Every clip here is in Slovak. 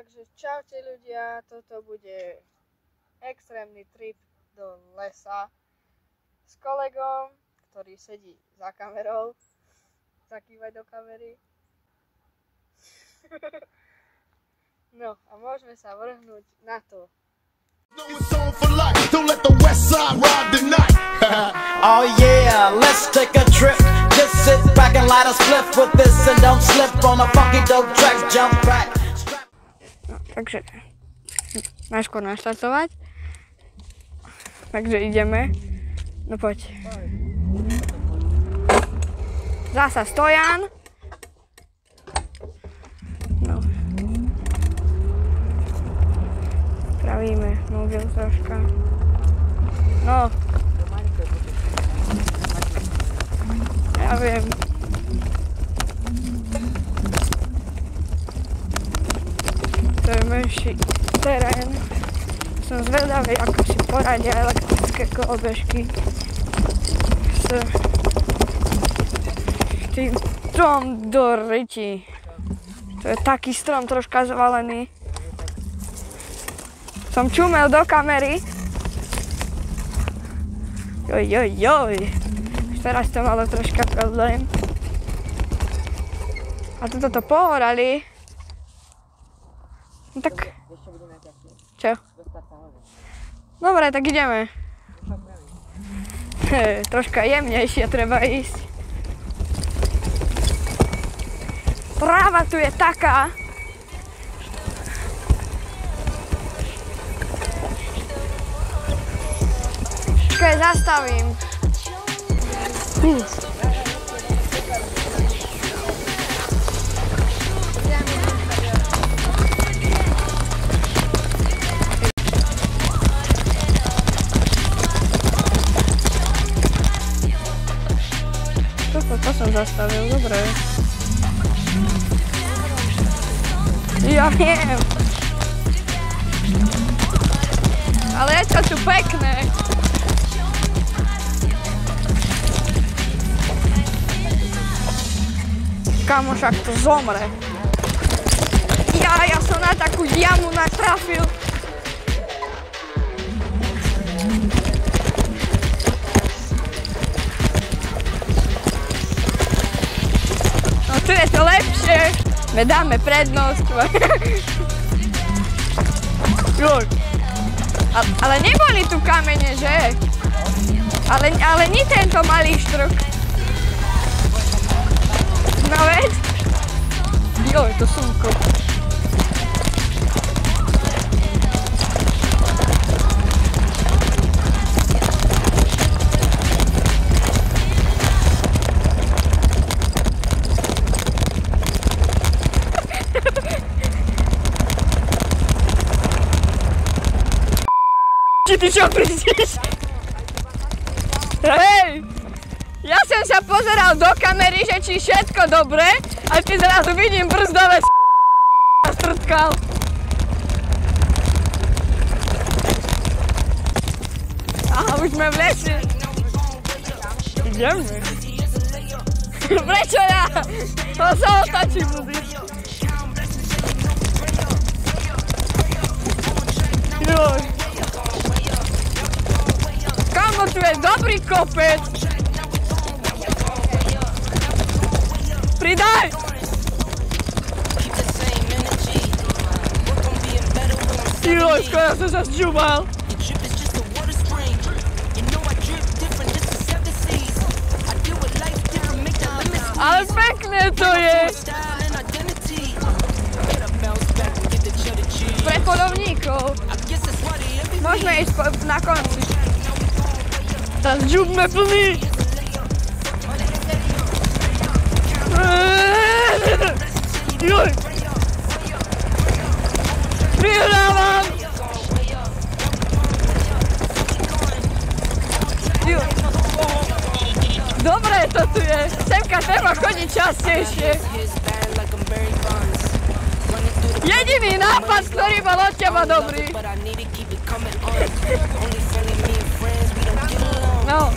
Takže čaute ľudia, toto bude extrémny trip do lesa s kolegom, ktorý sedí za kamerou. Zakývaj do kamery. No a môžeme sa vrhnúť na to. Oh yeah, let's take a trip. Just sit back and light a spliff with this and don't slip on a funky dope track. Jump back. Takže najskôr naštartovať. Takže ideme. No poď. Zasa stojan. No. Pravíme mobil troška. No. Ja viem. To je menší terén. Som zvedavý, ako si poradia elektrické kolobežky s tým strom do ryti. To je taký strom troška zvalený. Som čumel do kamery. Joj. Teraz to malo troška problém. A toto to pohorali. No tak... Čo? Dobre, tak ideme. Troška jemnejšie treba ísť. Tráva tu je taká. Počkaj, zastavím. To som zastavil, dobre. Ja viem. Ale je to tu pekné. Kamo, však to zomre. Ja som na takú jamu natrafil. No tu je to lepšie. My dáme prednosť. Ale neboli tu kamene, že? Ale nie tento malý štrok. No veď? Joj, to slnko. Ty čo prídeš? Hej! Ja som sa pozeral do kamery, že či všetko dobre, a ty zrazu vidím brzdové a strtkal. Aha, už sme v lese. Ideme. Prečo ja? To sa otačí budíš. Joj. Kamo, tu je dobrý kopec. Pridaj! Joj, skoro som sa zžubal. Ale pekné to je. Pre polovníkov. Môžeme ísť na konci. Tá zžubme plný. Joj! Prihrávam! Joj! Dobre to tu je! Semka treba chodiť častejšie. Jediný nápad, ktorý bol od teba dobrý. No.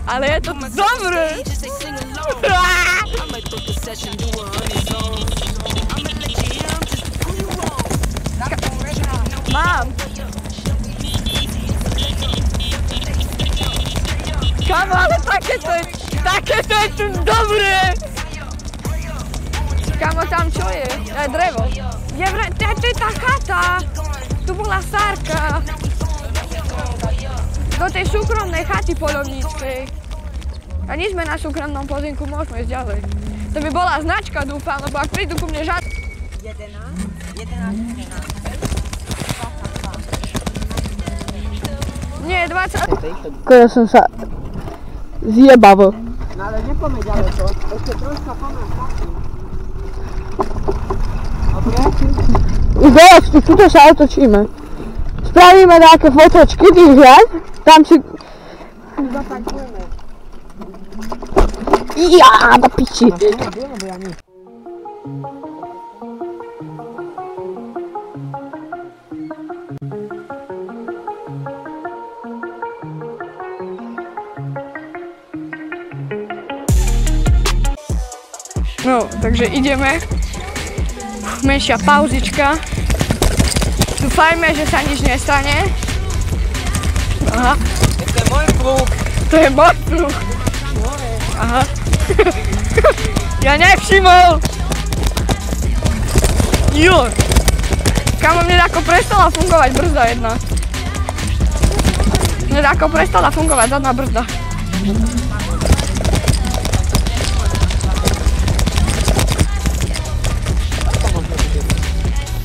Ale je to dobré! aké to je tu dobré! Kamo, tam čo je? Drevo. To je tá chata. Tu bola Sárka. Do tej súkromnej chaty poľovníckej. A nie sme na súkromnom pozemku, môžeme ísť ďalej. To by bola značka, dúfam, lebo ak prídu ku mne 11. Nie, 20. Keď som sa zjebavo. No ale nepome ďalej to, ešte troška pomám taký. Dobre? Už dosť, tuto sa otočíme. Spravíme nejaké fotočky, ty hľad, tam si... Zapankujeme. Ja, do piči. No, takže ideme. Menšia pauzička. Dúfajme, že sa nič nestane. Aha. To je môj plúk. To je môj plúk. Aha. Ja nevšimol. Jo. Kamo, mne tako prestala fungovať brzda jedna. Mne tako prestala fungovať zadná brzda.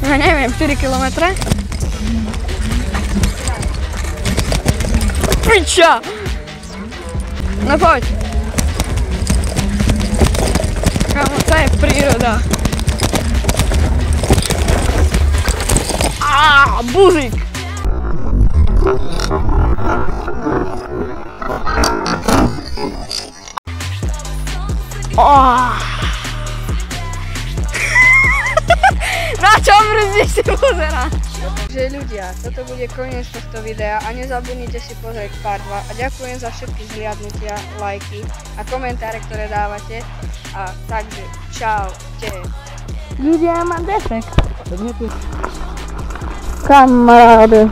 Ja neviem, 4 kilometre. Piča! No poď. Kámo, to je príroda. Buzík! Na čo brzdíš, si pozerám? Takže ľudia, toto bude koniec tohto videa a nezabudnite si pozrieť part 2 a ďakujem za všetky zhliadnutia, lajky a komentáre, ktoré dávate a takže čaute. Ľudia, mám defekt. Kamaráde.